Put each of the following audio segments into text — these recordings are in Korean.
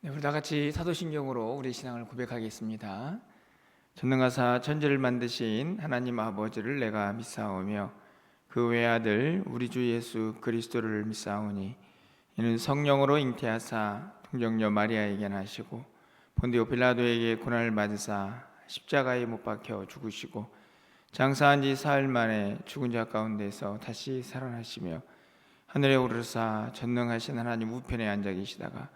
네, 우리 다 같이 사도신경으로 우리 신앙을 고백하겠습니다. 전능하사 천지를 만드신 하나님 아버지를 내가 믿사오며 그 외아들 우리 주 예수 그리스도를 믿사오니 이는 성령으로 잉태하사 동정녀 마리아에게 나시고 본디오 빌라도에게 고난을 받으사 십자가에 못 박혀 죽으시고 장사한 지 사흘 만에 죽은 자 가운데서 다시 살아나시며 하늘에 오르사 전능하신 하나님 우편에 앉아 계시다가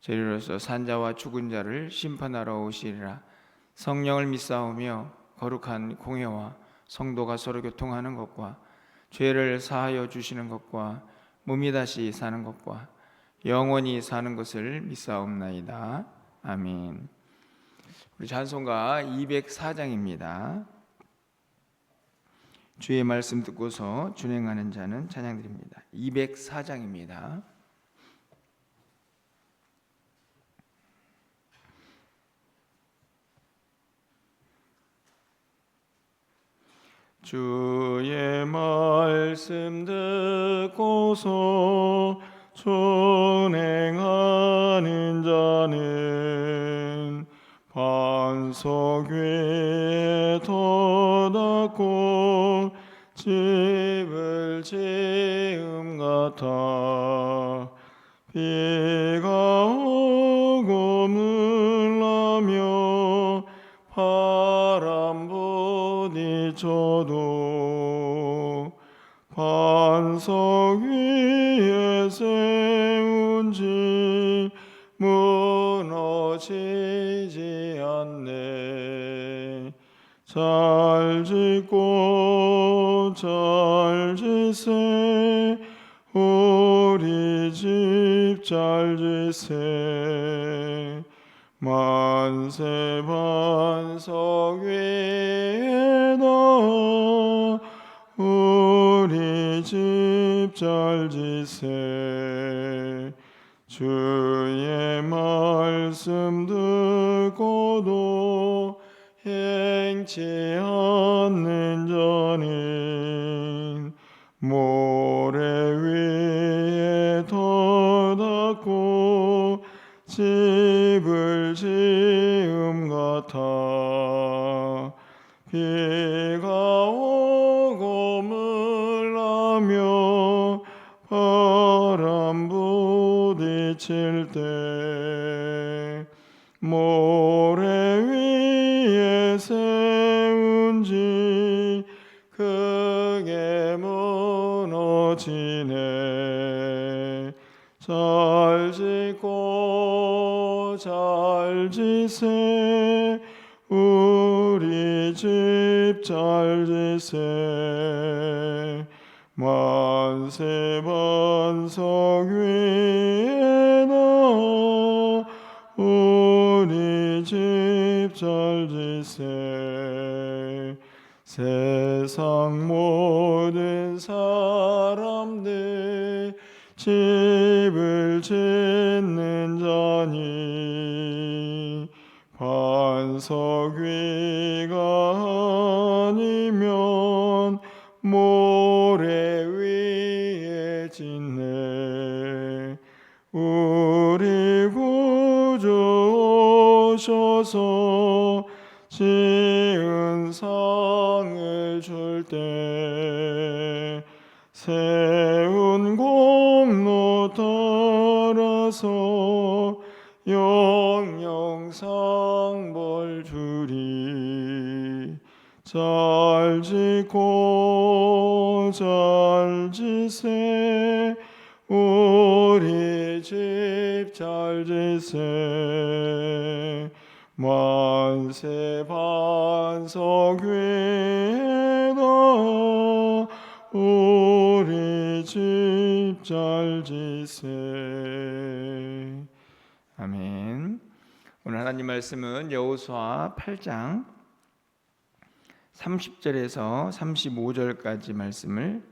저리로서 산자와 죽은 자를 심판하러 오시리라. 성령을 믿사오며 거룩한 공회와 성도가 서로 교통하는 것과 죄를 사하여 주시는 것과 몸이 다시 사는 것과 영원히 사는 것을 믿사옵나이다. 아멘. 우리 찬송가 204장입니다. 주의 말씀 듣고서 준행하는 자는 찬양드립니다. 204장입니다. 주의 말씀 듣고서 준행하는 자는 반석 위에 터닫고 집을 지음 같아 비가 오고 물나며 바람 부딪혀도 반석 위에 세운 집 무너지지 않네. 잘 짓고 잘 지세 우리 집 잘 지세 만세 반석 위에다 우리 집 잘 지세. 주의 말씀 듣고도 행치 않는 자는 모래 위에 터닫고 집을 지음 같아 비가 오고 물나며 바람 부딪힐 때 모래 위에 세운 집 크게 무너지네. 잘 짓고 잘 지세 우리 집 잘 지세 만세 반석 위에다 우리 집 잘 지세. 세상 모든 사람들 집을 짓는 자니 반석 위가 아니면 모래 위에 짓네. 우리 구주 오셔서 지은 상을 줄 때 세운 공로 따라서 영영 상벌 주리. 잘 짓고 잘 지세 우리 집 잘 지세 만세 반석 위에다 우리 집 잘 지세. 아멘. 오늘 하나님 말씀은 여호수아 8장 30절에서 35절까지 말씀을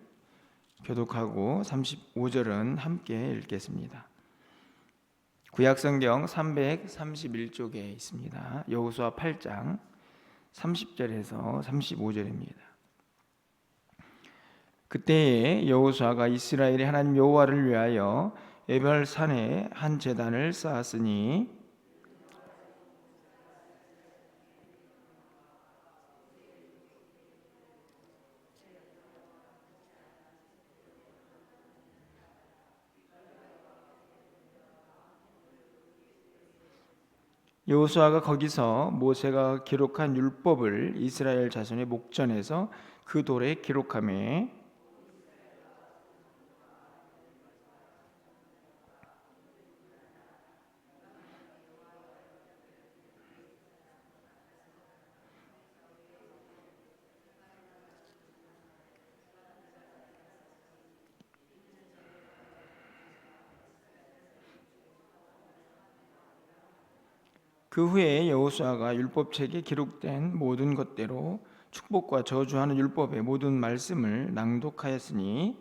교독하고 35절은 함께 읽겠습니다. 구약성경 331쪽에 있습니다. 여호수아 8장 30절에서 35절입니다. 그때에 여호수아가 이스라엘의 하나님 여호와를 위하여 에발 산에 한 제단을 쌓았으니 여호수아가 거기서 모세가 기록한 율법을 이스라엘 자손의 목전에서 그 돌에 기록하며 그 후에 여호수아가 율법책에 기록된 모든 것대로 축복과 저주하는 율법의 모든 말씀을 낭독하였으니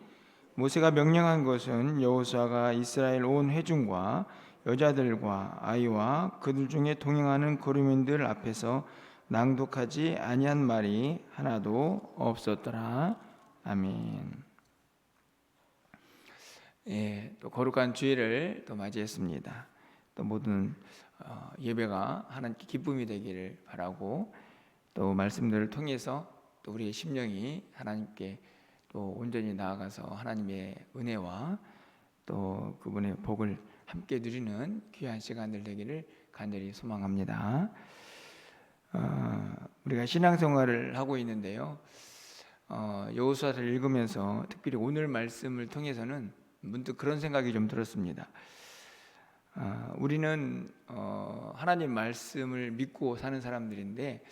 모세가 명령한 것은 여호수아가 이스라엘 온 회중과 여자들과 아이와 그들 중에 동행하는 거류민들 앞에서 낭독하지 아니한 말이 하나도 없었더라. 아멘. 예, 또 거룩한 주일을 또 맞이했습니다. 또 모든 예배가 하나님께 기쁨이 되기를 바라고 또 말씀들을 통해서 또 우리의 심령이 하나님께 또 온전히 나아가서 하나님의 은혜와 또 그분의 복을 함께 누리는 귀한 시간들 되기를 간절히 소망합니다. 우리가 신앙생활을 하고 있는데요. 여호수아를 읽으면서 특별히 오늘 말씀을 통해서는 문득 그런 생각이 좀 들었습니다. 우리는 하나님 말씀을 믿고 사는 사람들인데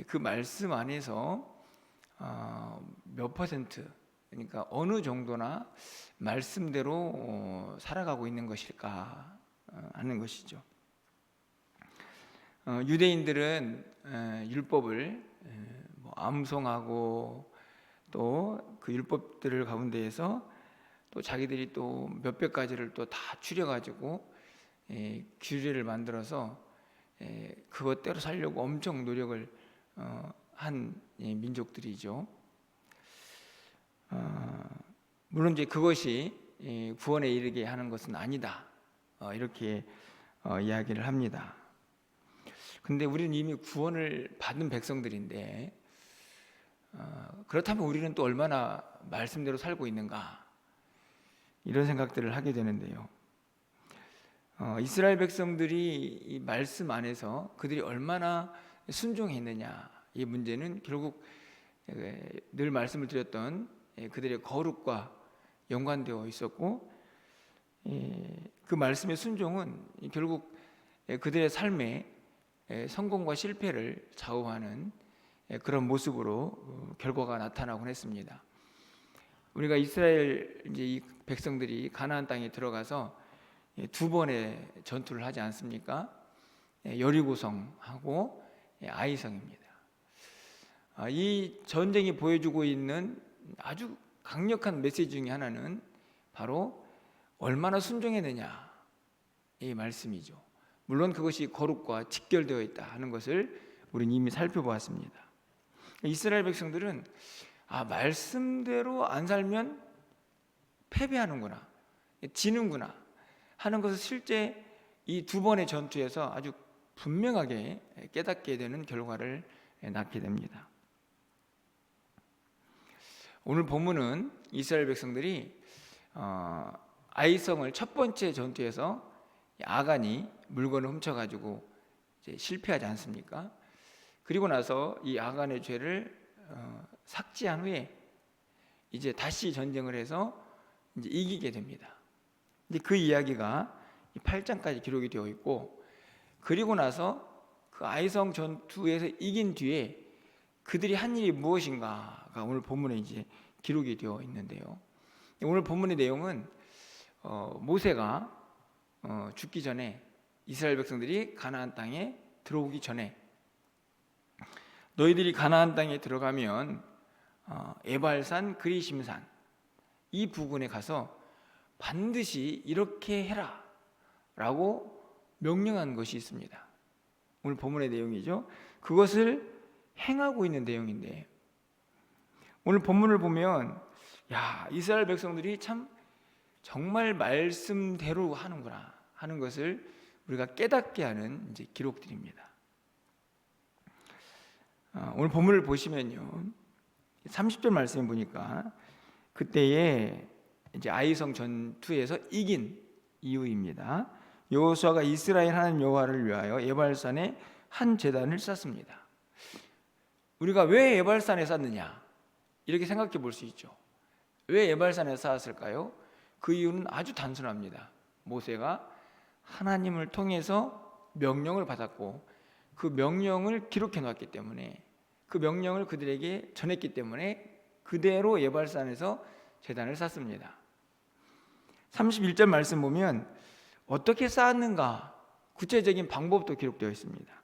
그 말씀 안에서 몇 퍼센트, 그러니까 어느 정도나 말씀대로 살아가고 있는 것일까 하는 것이죠. 유대인들은 율법을 암송하고 또 그 율법들을 가운데에서 또 자기들이 또 몇백 가지를 또 다 추려가지고 규례를 만들어서 그것대로 살려고 엄청 노력을 한 민족들이죠. 물론 이제 그것이 구원에 이르게 하는 것은 아니다, 이렇게 이야기를 합니다. 근데 우리는 이미 구원을 받은 백성들인데 그렇다면 우리는 또 얼마나 말씀대로 살고 있는가, 이런 생각들을 하게 되는데요. 이스라엘 백성들이 이 말씀 안에서 그들이 얼마나 순종했느냐, 이 문제는 결국 늘 말씀을 드렸던 그들의 거룩과 연관되어 있었고, 그 말씀의 순종은 결국 그들의 삶의 성공과 실패를 좌우하는 그런 모습으로 결과가 나타나곤 했습니다. 우리가 이스라엘 이제 이 백성들이 가나안 땅에 들어가서 두 번의 전투를 하지 않습니까? 여리고성하고 아이성입니다. 이 전쟁이 보여주고 있는 아주 강력한 메시지 중에 하나는 바로 얼마나 순종했느냐, 이 말씀이죠. 물론 그것이 거룩과 직결되어 있다 하는 것을 우리는 이미 살펴보았습니다. 이스라엘 백성들은 말씀대로 안 살면 패배하는구나, 지는구나 하는 것을 실제 이 두 번의 전투에서 아주 분명하게 깨닫게 되는 결과를 낳게 됩니다. 오늘 본문은 이스라엘 백성들이 아이성을 첫 번째 전투에서 아간이 물건을 훔쳐가지고 이제 실패하지 않습니까? 그리고 나서 이 아간의 죄를 삭제한 후에 이제 다시 전쟁을 해서 이제 이기게 됩니다. 근데 그 이야기가 8장까지 기록이 되어 있고, 그리고 나서 그 아이성 전투에서 이긴 뒤에 그들이 한 일이 무엇인가가 오늘 본문에 이제 기록이 되어 있는데요. 오늘 본문의 내용은 모세가 죽기 전에 이스라엘 백성들이 가나안 땅에 들어오기 전에 너희들이 가나안 땅에 들어가면 에발산 그리심산 이 부근에 가서 반드시 이렇게 해라 라고 명령한 것이 있습니다. 오늘 본문의 내용이죠. 그것을 행하고 있는 내용인데, 오늘 본문을 보면 이스라엘 백성들이 참 정말 말씀대로 하는구나 하는 것을 우리가 깨닫게 하는 이제 기록들입니다. 오늘 본문을 보시면요, 30절 말씀을 보니까 그때에 이제 아이성 전투에서 이긴 이유입니다. 여호수아가 이스라엘 하나님 여호와를 위하여 에발산에 한 제단을 쌓습니다. 우리가 왜 에발산에 쌓느냐 이렇게 생각해 볼 수 있죠. 왜 에발산에 쌓았을까요? 그 이유는 아주 단순합니다. 모세가 하나님을 통해서 명령을 받았고 그 명령을 기록해 놨기 때문에, 그 명령을 그들에게 전했기 때문에 그대로 에발산에서 제단을 쌓습니다. 31절 말씀 보면 어떻게 쌓았는가 구체적인 방법도 기록되어 있습니다.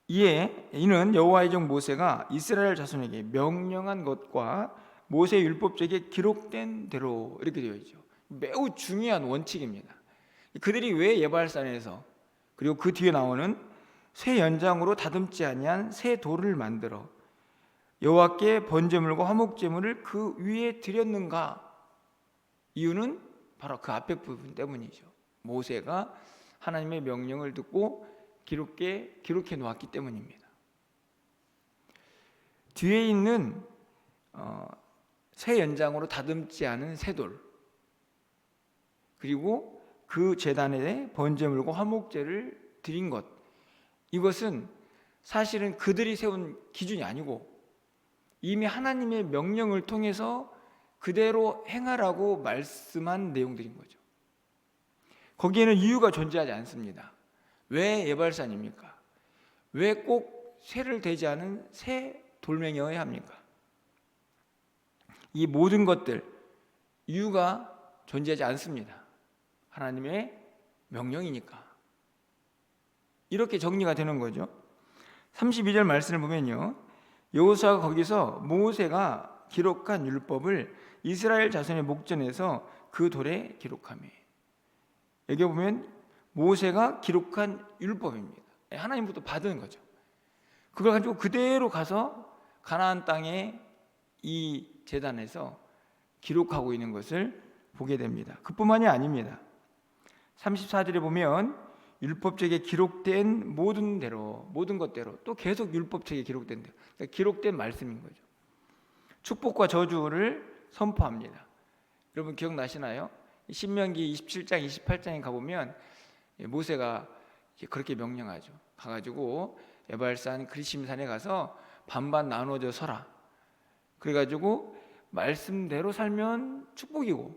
이는 여호와의 종 모세가 이스라엘 자손에게 명령한 것과 모세 율법책에 기록된 대로 이렇게 되어 있죠. 매우 중요한 원칙입니다. 그들이 왜 예발산에서 그리고 그 뒤에 나오는 새 연장으로 다듬지 아니한 새 돌을 만들어 여호와께 번제물과 화목제물을 그 위에 드렸는가? 이유는 바로 그 앞에 부분 때문이죠. 모세가 하나님의 명령을 듣고 기록해 놓았기 때문입니다. 뒤에 있는 새 연장으로 다듬지 않은 새 돌, 그리고 그 제단에 번제물과 화목제를 드린 것, 이것은 사실은 그들이 세운 기준이 아니고 이미 하나님의 명령을 통해서 그대로 행하라고 말씀한 내용들인 거죠. 거기에는 이유가 존재하지 않습니다. 왜 예발산입니까? 왜 꼭 쇠를 대지 않은 새 돌멩이여야 합니까? 이 모든 것들 이유가 존재하지 않습니다. 하나님의 명령이니까. 이렇게 정리가 되는 거죠. 32절 말씀을 보면요, 여호수아가 거기서 모세가 기록한 율법을 이스라엘 자손의 목전에서 그 돌에 기록하며, 여기 보면 모세가 기록한 율법입니다. 하나님부터 받은 거죠. 그걸 가지고 그대로 가서 가나안 땅에 이 제단에서 기록하고 있는 것을 보게 됩니다. 그뿐만이 아닙니다. 34절에 보면 율법책에 기록된 모든 것대로 또 계속 율법책에 기록된 대로, 그러니까 기록된 말씀인 거죠. 축복과 저주를 선포합니다. 여러분 기억나시나요? 신명기 27장 28장에 가보면 모세가 그렇게 명령하죠. 가가지고 에발산 그리심산에 가서 반반 나눠져 서라. 그래가지고 말씀대로 살면 축복이고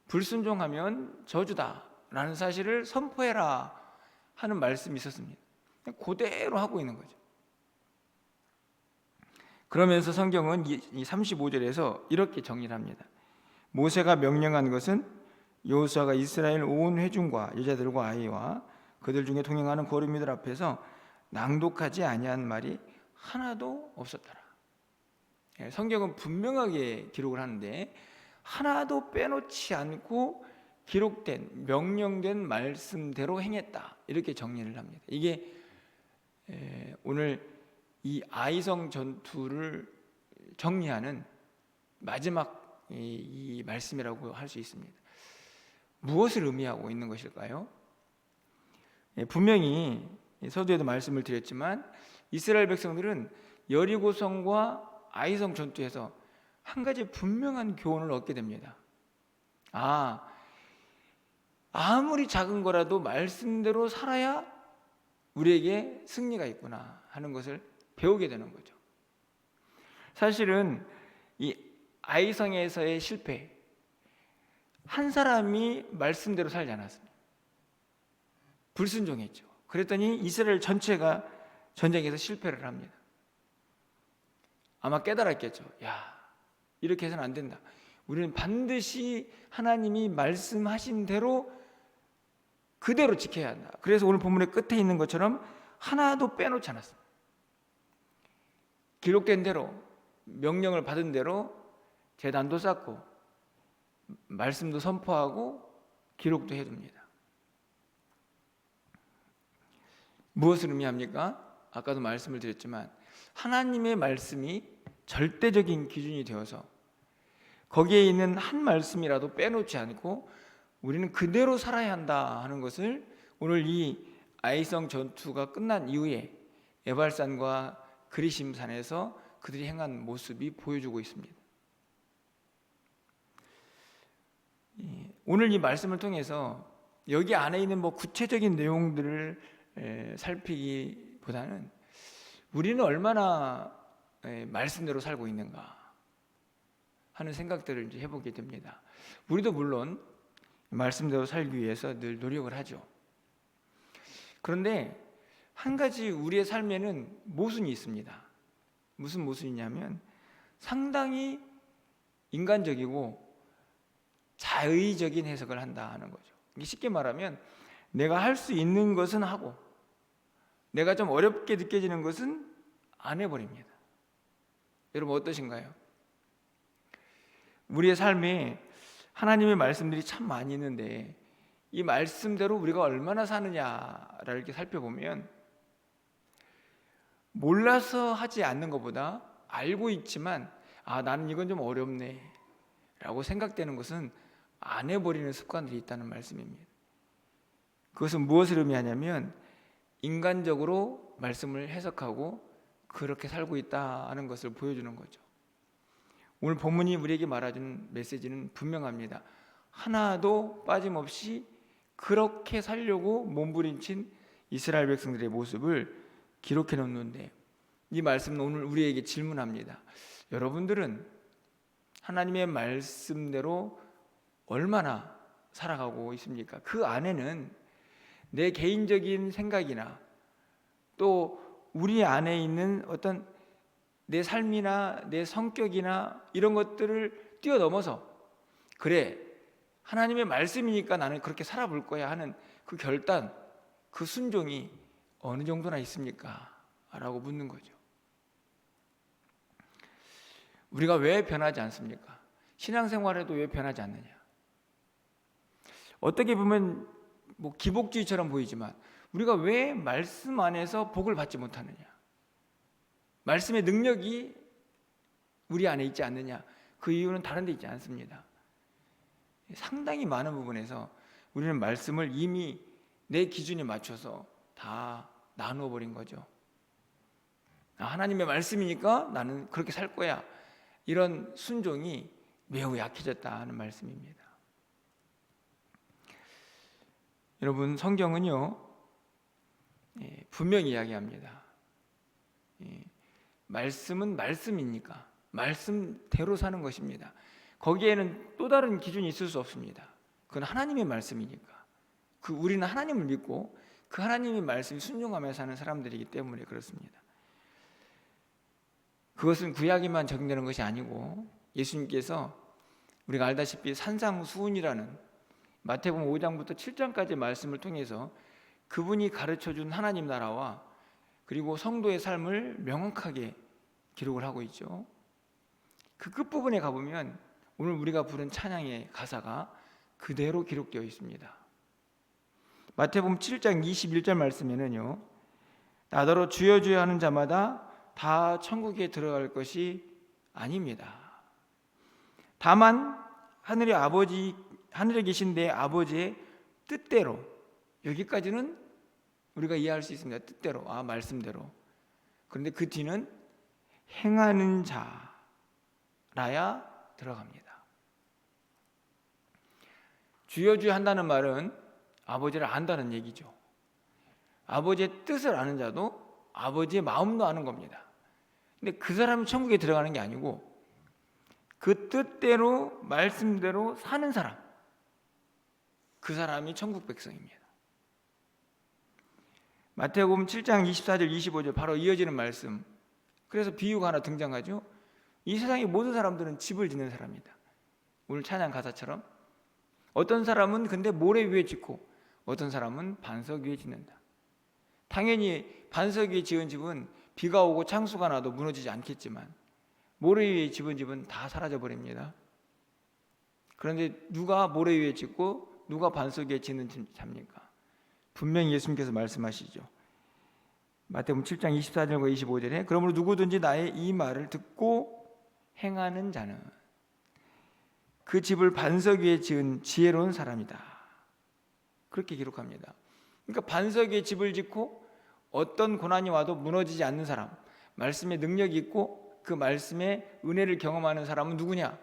불순종하면 저주다 라는 사실을 선포해라 하는 말씀이 있었습니다. 그대로 하고 있는 거죠. 그러면서 성경은 이 35절에서 이렇게 정리를 합니다. 모세가 명령한 것은 여호수아가 이스라엘 온 회중과 여자들과 아이와 그들 중에 동행하는 거류민들 앞에서 낭독하지 아니한 말이 하나도 없었더라. 성경은 분명하게 기록을 하는데 하나도 빼놓지 않고 기록된 명령된 말씀대로 행했다, 이렇게 정리를 합니다. 이게 오늘 이 아이성 전투를 정리하는 마지막 이 말씀이라고 할 수 있습니다. 무엇을 의미하고 있는 것일까요? 분명히 서두에도 말씀을 드렸지만 이스라엘 백성들은 여리고성과 아이성 전투에서 한 가지 분명한 교훈을 얻게 됩니다. 아무리 작은 거라도 말씀대로 살아야 우리에게 승리가 있구나 하는 것을 배우게 되는 거죠. 사실은 이 아이성에서의 실패, 한 사람이 말씀대로 살지 않았습니다. 불순종했죠. 그랬더니 이스라엘 전체가 전쟁에서 실패를 합니다. 아마 깨달았겠죠. 이렇게 해서는 안 된다. 우리는 반드시 하나님이 말씀하신 대로 그대로 지켜야 한다. 그래서 오늘 본문의 끝에 있는 것처럼 하나도 빼놓지 않았습니다. 기록된 대로, 명령을 받은 대로 제단도 쌓고 말씀도 선포하고 기록도 해둡니다. 무엇을 의미합니까? 아까도 말씀을 드렸지만 하나님의 말씀이 절대적인 기준이 되어서 거기에 있는 한 말씀이라도 빼놓지 않고 우리는 그대로 살아야 한다 하는 것을 오늘 이 아이성 전투가 끝난 이후에 에발산과 그리심산에서 그들이 행한 모습이 보여주고 있습니다. 오늘 이 말씀을 통해서 여기 안에 있는 구체적인 내용들을 살피기보다는 우리는 얼마나 말씀대로 살고 있는가 하는 생각들을 이제 해보게 됩니다. 우리도 물론 말씀대로 살기 위해서 늘 노력을 하죠. 그런데 한 가지 우리의 삶에는 모순이 있습니다. 무슨 모순이냐면 상당히 인간적이고 자의적인 해석을 한다 하는 거죠. 쉽게 말하면 내가 할 수 있는 것은 하고 내가 좀 어렵게 느껴지는 것은 안 해버립니다. 여러분 어떠신가요? 우리의 삶에 하나님의 말씀들이 참 많이 있는데 이 말씀대로 우리가 얼마나 사느냐를 이렇게 살펴보면 몰라서 하지 않는 것보다 알고 있지만 나는 이건 좀 어렵네 라고 생각되는 것은 안 해버리는 습관들이 있다는 말씀입니다. 그것은 무엇을 의미하냐면 인간적으로 말씀을 해석하고 그렇게 살고 있다는 것을 보여주는 거죠. 오늘 본문이 우리에게 말해주는 메시지는 분명합니다. 하나도 빠짐없이 그렇게 살려고 몸부림친 이스라엘 백성들의 모습을 기록해 놓는데 이 말씀은 오늘 우리에게 질문합니다. 여러분들은 하나님의 말씀대로 얼마나 살아가고 있습니까? 그 안에는 내 개인적인 생각이나 또 우리 안에 있는 어떤 내 삶이나 내 성격이나 이런 것들을 뛰어넘어서 그래 하나님의 말씀이니까 나는 그렇게 살아볼 거야 하는 그 결단, 그 순종이 어느 정도나 있습니까? 라고 묻는 거죠. 우리가 왜 변하지 않습니까? 신앙생활에도 왜 변하지 않느냐? 어떻게 보면 기복주의처럼 보이지만 우리가 왜 말씀 안에서 복을 받지 못하느냐? 말씀의 능력이 우리 안에 있지 않느냐? 그 이유는 다른 데 있지 않습니다. 상당히 많은 부분에서 우리는 말씀을 이미 내 기준에 맞춰서 다 나누어 버린 거죠. 하나님의 말씀이니까 나는 그렇게 살 거야. 이런 순종이 매우 약해졌다 하는 말씀입니다. 여러분 성경은요 분명히 이야기합니다. 말씀은 말씀이니까 말씀대로 사는 것입니다. 거기에는 또 다른 기준이 있을 수 없습니다. 그건 하나님의 말씀이니까. 우리는 하나님을 믿고 그 하나님의 말씀에 순종하며 사는 사람들이기 때문에 그렇습니다. 그것은 구약에만 적용되는 것이 아니고 예수님께서 우리가 알다시피 산상수훈이라는 마태복음 5장부터 7장까지의 말씀을 통해서 그분이 가르쳐준 하나님 나라와 그리고 성도의 삶을 명확하게 기록을 하고 있죠. 그 끝부분에 가보면 오늘 우리가 부른 찬양의 가사가 그대로 기록되어 있습니다. 마태복음 7장 21절 말씀에는요 나더러 주여 주여 하는 자마다 다 천국에 들어갈 것이 아닙니다. 다만 하늘에 계신 내 아버지의 뜻대로, 여기까지는 우리가 이해할 수 있습니다. 뜻대로, 말씀대로. 그런데 그 뒤는 행하는 자라야 들어갑니다. 주여 주여 한다는 말은 아버지를 안다는 얘기죠. 아버지의 뜻을 아는 자도 아버지의 마음도 아는 겁니다. 근데 그 사람이 천국에 들어가는 게 아니고 그 뜻대로 말씀대로 사는 사람, 그 사람이 천국 백성입니다. 마태복음 7장 24절 25절 바로 이어지는 말씀. 그래서 비유가 하나 등장하죠. 이 세상의 모든 사람들은 집을 짓는 사람이다. 오늘 찬양 가사처럼 어떤 사람은 근데 모래 위에 짓고 어떤 사람은 반석 위에 짓는다. 당연히 반석 위에 지은 집은 비가 오고 창수가 나도 무너지지 않겠지만 모래 위에 지은 집은 다 사라져 버립니다. 그런데 누가 모래 위에 짓고 누가 반석 위에 짓는 잡니까? 분명히 예수님께서 말씀하시죠. 마태복음 7장 24절과 25절에 그러므로 누구든지 나의 이 말을 듣고 행하는 자는, 그 집을 반석 위에 지은 지혜로운 사람이다. 그렇게 기록합니다. 그러니까 반석 위에 집을 짓고 어떤 고난이 와도 무너지지 않는 사람, 말씀에 능력이 있고 그 말씀의 은혜를 경험하는 사람은 누구냐?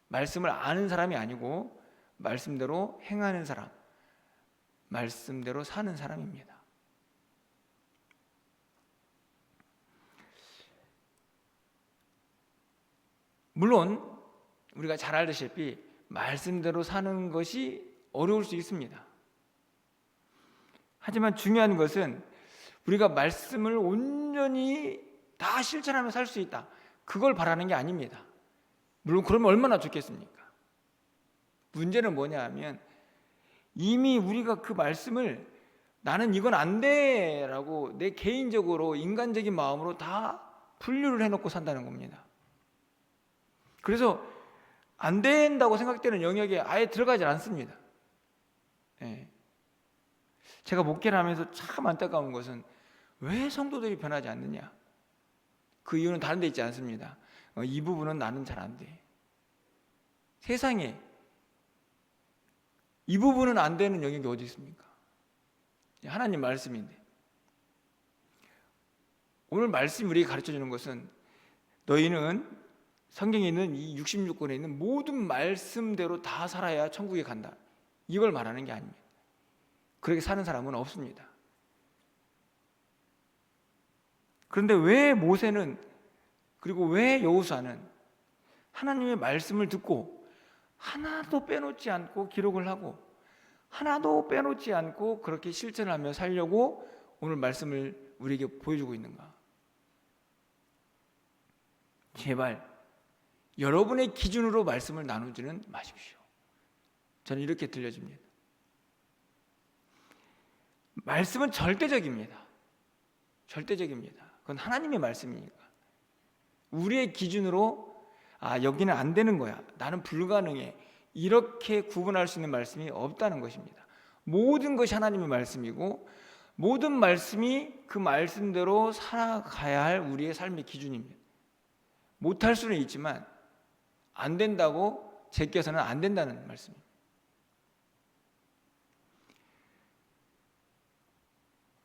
말씀을 아는 사람이 아니고 말씀대로 행하는 사람, 말씀대로 사는 사람입니다. 물론 우리가 잘 알다시피 말씀대로 사는 것이 어려울 수 있습니다. 하지만 중요한 것은 우리가 말씀을 온전히 다 실천하며 살 수 있다, 그걸 바라는 게 아닙니다. 물론 그러면 얼마나 좋겠습니까? 문제는 뭐냐 하면 이미 우리가 그 말씀을 나는 이건 안 돼 라고 내 개인적으로 인간적인 마음으로 다 분류를 해놓고 산다는 겁니다. 그래서 안 된다고 생각되는 영역에 아예 들어가지 않습니다. 예. 제가 목회를 하면서 참 안타까운 것은 왜 성도들이 변하지 않느냐? 그 이유는 다른 데 있지 않습니다. 이 부분은 나는 잘 안 돼. 세상에 이 부분은 안 되는 영역이 어디 있습니까? 하나님 말씀인데. 오늘 말씀이 우리에게 가르쳐주는 것은 너희는 성경에 있는 이 66권에 있는 모든 말씀대로 다 살아야 천국에 간다, 이걸 말하는 게 아닙니다. 그렇게 사는 사람은 없습니다. 그런데 왜 모세는, 그리고 왜 여호수아는 하나님의 말씀을 듣고 하나도 빼놓지 않고 기록을 하고 하나도 빼놓지 않고 그렇게 실천하며 살려고 오늘 말씀을 우리에게 보여주고 있는가? 제발 여러분의 기준으로 말씀을 나누지는 마십시오. 저는 이렇게 들려집니다. 말씀은 절대적입니다. 절대적입니다. 그건 하나님의 말씀이니까. 우리의 기준으로 여기는 안 되는 거야, 나는 불가능해, 이렇게 구분할 수 있는 말씀이 없다는 것입니다. 모든 것이 하나님의 말씀이고 모든 말씀이 그 말씀대로 살아가야 할 우리의 삶의 기준입니다. 못할 수는 있지만 안 된다고 제껴서는 안 된다는 말씀입니다.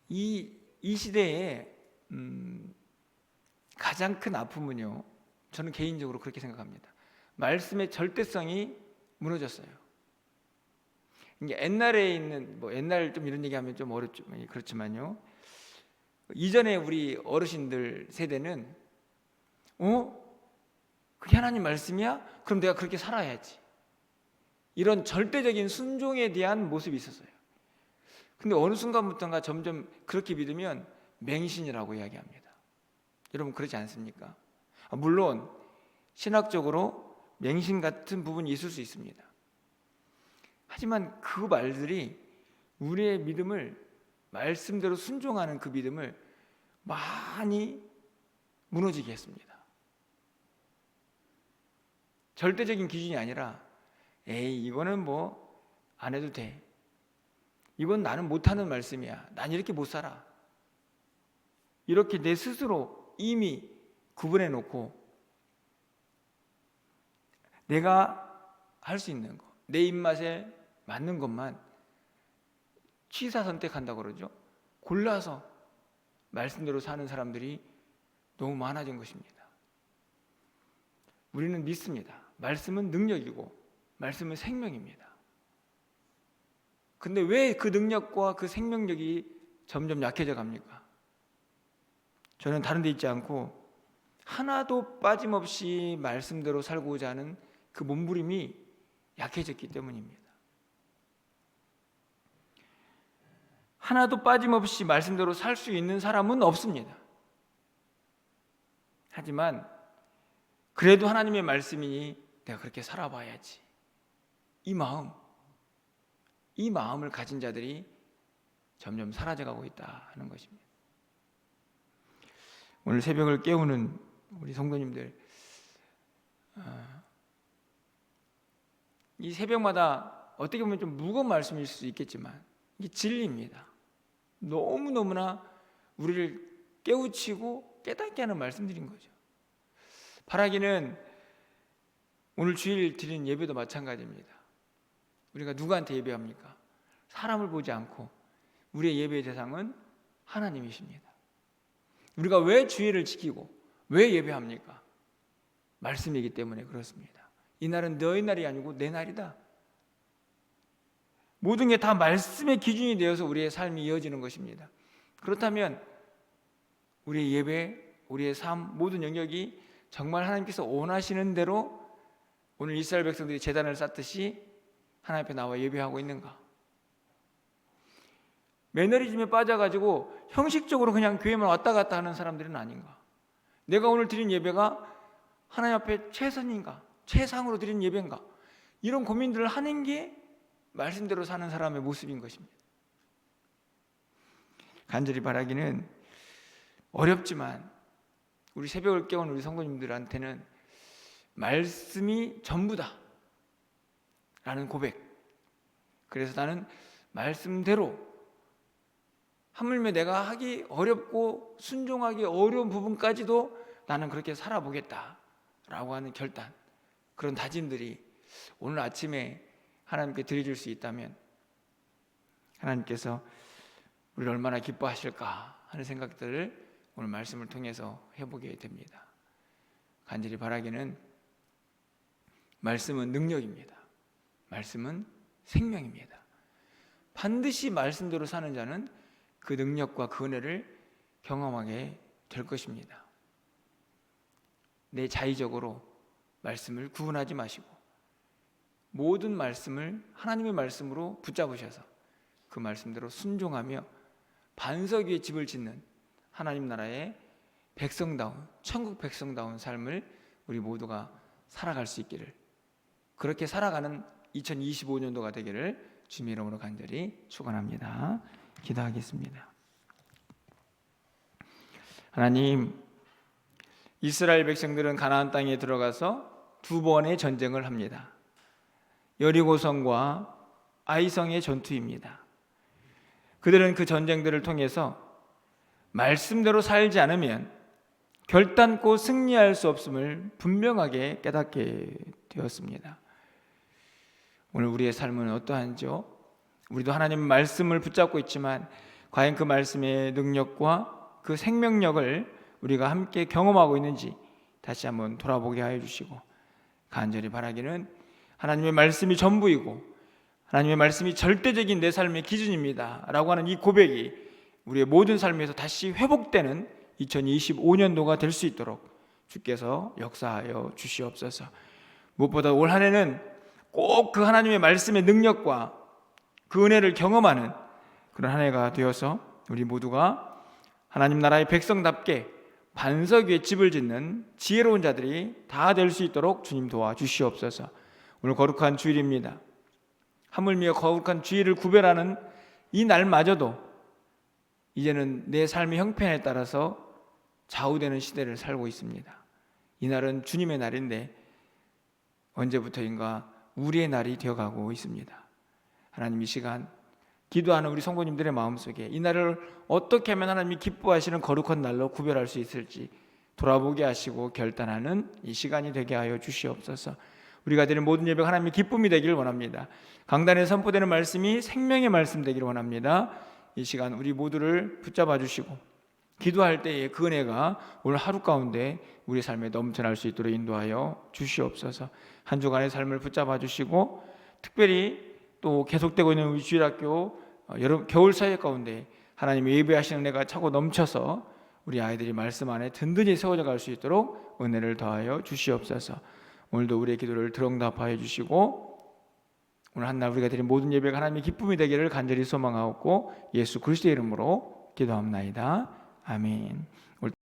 이 시대에 가장 큰 아픔은요, 저는 개인적으로 그렇게 생각합니다. 말씀의 절대성이 무너졌어요. 옛날에 있는, 옛날 좀 이런 얘기하면 좀 어렵죠. 그렇지만요, 이전에 우리 어르신들 세대는 그게 하나님 말씀이야? 그럼 내가 그렇게 살아야지, 이런 절대적인 순종에 대한 모습이 있었어요. 근데 어느 순간부터인가 점점 그렇게 믿으면 맹신이라고 이야기합니다. 여러분 그렇지 않습니까? 물론 신학적으로 맹신 같은 부분이 있을 수 있습니다. 하지만 그 말들이 우리의 믿음을, 말씀대로 순종하는 그 믿음을 많이 무너지게 했습니다. 절대적인 기준이 아니라 이거는 안 해도 돼, 이건 나는 못하는 말씀이야, 난 이렇게 못 살아, 이렇게 내 스스로 이미 구분해 놓고 내가 할 수 있는 거, 내 입맛에 맞는 것만 취사 선택한다고 그러죠. 골라서 말씀대로 사는 사람들이 너무 많아진 것입니다. 우리는 믿습니다. 말씀은 능력이고 말씀은 생명입니다. 근데 왜 그 능력과 그 생명력이 점점 약해져 갑니까? 저는 다른 데 있지 않고 하나도 빠짐없이 말씀대로 살고자 하는 그 몸부림이 약해졌기 때문입니다. 하나도 빠짐없이 말씀대로 살 수 있는 사람은 없습니다. 하지만 그래도 하나님의 말씀이니 내가 그렇게 살아봐야지, 이 마음을 가진 자들이 점점 사라져가고 있다 하는 것입니다. 오늘 새벽을 깨우는 우리 성도님들, 이 새벽마다 어떻게 보면 좀 무거운 말씀일 수 있겠지만 이게 진리입니다. 너무너무나 우리를 깨우치고 깨닫게 하는 말씀들인 거죠. 바라기는 오늘 주일 드리는 예배도 마찬가지입니다. 우리가 누구한테 예배합니까? 사람을 보지 않고 우리의 예배의 대상은 하나님이십니다. 우리가 왜 주일을 지키고 왜 예배합니까? 말씀이기 때문에 그렇습니다. 이 날은 너희 날이 아니고 내 날이다. 모든 게 다 말씀의 기준이 되어서 우리의 삶이 이어지는 것입니다. 그렇다면 우리의 예배, 우리의 삶, 모든 영역이 정말 하나님께서 원하시는 대로 오늘 이스라엘 백성들이 제단을 쌓듯이 하나님 앞에 나와 예배하고 있는가? 매너리즘에 빠져가지고 형식적으로 그냥 교회만 왔다 갔다 하는 사람들은 아닌가? 내가 오늘 드린 예배가 하나님 앞에 최선인가? 최상으로 드린 예배인가? 이런 고민들을 하는 게 말씀대로 사는 사람의 모습인 것입니다. 간절히 바라기는 어렵지만 우리 새벽을 깨운 우리 성도님들한테는 말씀이 전부다 라는 고백. 그래서 나는 말씀대로 하물며 내가 하기 어렵고 순종하기 어려운 부분까지도 나는 그렇게 살아보겠다 라고 하는 결단, 그런 다짐들이 오늘 아침에 하나님께 드려줄 수 있다면 하나님께서 우리를 얼마나 기뻐하실까 하는 생각들을 오늘 말씀을 통해서 해보게 됩니다. 간절히 바라기는 말씀은 능력입니다. 말씀은 생명입니다. 반드시 말씀대로 사는 자는 그 능력과 그 은혜를 경험하게 될 것입니다. 내 자의적으로 말씀을 구분하지 마시고 모든 말씀을 하나님의 말씀으로 붙잡으셔서 그 말씀대로 순종하며 반석 위에 집을 짓는 하나님 나라의 백성다운, 천국 백성다운 삶을 우리 모두가 살아갈 수 있기를, 그렇게 살아가는 2025년도가 되기를 주님의 이름으로 간절히 축원합니다. 기도하겠습니다. 하나님, 이스라엘 백성들은 가나안 땅에 들어가서 두 번의 전쟁을 합니다. 여리고성과 아이성의 전투입니다. 그들은 그 전쟁들을 통해서 말씀대로 살지 않으면 결단코 승리할 수 없음을 분명하게 깨닫게 되었습니다. 오늘 우리의 삶은 어떠한지요? 우리도 하나님의 말씀을 붙잡고 있지만 과연 그 말씀의 능력과 그 생명력을 우리가 함께 경험하고 있는지 다시 한번 돌아보게 하여 주시고, 간절히 바라기는 하나님의 말씀이 전부이고 하나님의 말씀이 절대적인 내 삶의 기준입니다 라고 하는 이 고백이 우리의 모든 삶에서 다시 회복되는 2025년도가 될 수 있도록 주께서 역사하여 주시옵소서. 무엇보다 올 한 해는 꼭 그 하나님의 말씀의 능력과 그 은혜를 경험하는 그런 한 해가 되어서 우리 모두가 하나님 나라의 백성답게 반석 위에 집을 짓는 지혜로운 자들이 다 될 수 있도록 주님 도와주시옵소서. 오늘 거룩한 주일입니다. 하물며 거룩한 주일을 구별하는 이 날마저도 이제는 내 삶의 형편에 따라서 좌우되는 시대를 살고 있습니다. 이 날은 주님의 날인데 언제부터인가 우리의 날이 되어가고 있습니다. 하나님, 이 시간 기도하는 우리 성도님들의 마음속에 이 날을 어떻게 하면 하나님이 기뻐하시는 거룩한 날로 구별할 수 있을지 돌아보게 하시고 결단하는 이 시간이 되게 하여 주시옵소서. 우리가 드리는 모든 예배가 하나님의 기쁨이 되기를 원합니다. 강단에 선포되는 말씀이 생명의 말씀 되기를 원합니다. 이 시간 우리 모두를 붙잡아 주시고 기도할 때에 그 은혜가 오늘 하루 가운데 우리 삶에 넘쳐날 수 있도록 인도하여 주시옵소서. 한 주간의 삶을 붙잡아 주시고 특별히 또 계속되고 있는 우리 주일학교 여름 겨울 사역 가운데 하나님의 예배하시는 은혜가 차고 넘쳐서 우리 아이들이 말씀 안에 든든히 세워져 갈 수 있도록 은혜를 더하여 주시옵소서. 오늘도 우리의 기도를 들응답하여 주시고 오늘 한날 우리가 드린 모든 예배가 하나님의 기쁨이 되기를 간절히 소망하옵고 예수 그리스도의 이름으로 기도합나이다. 아멘.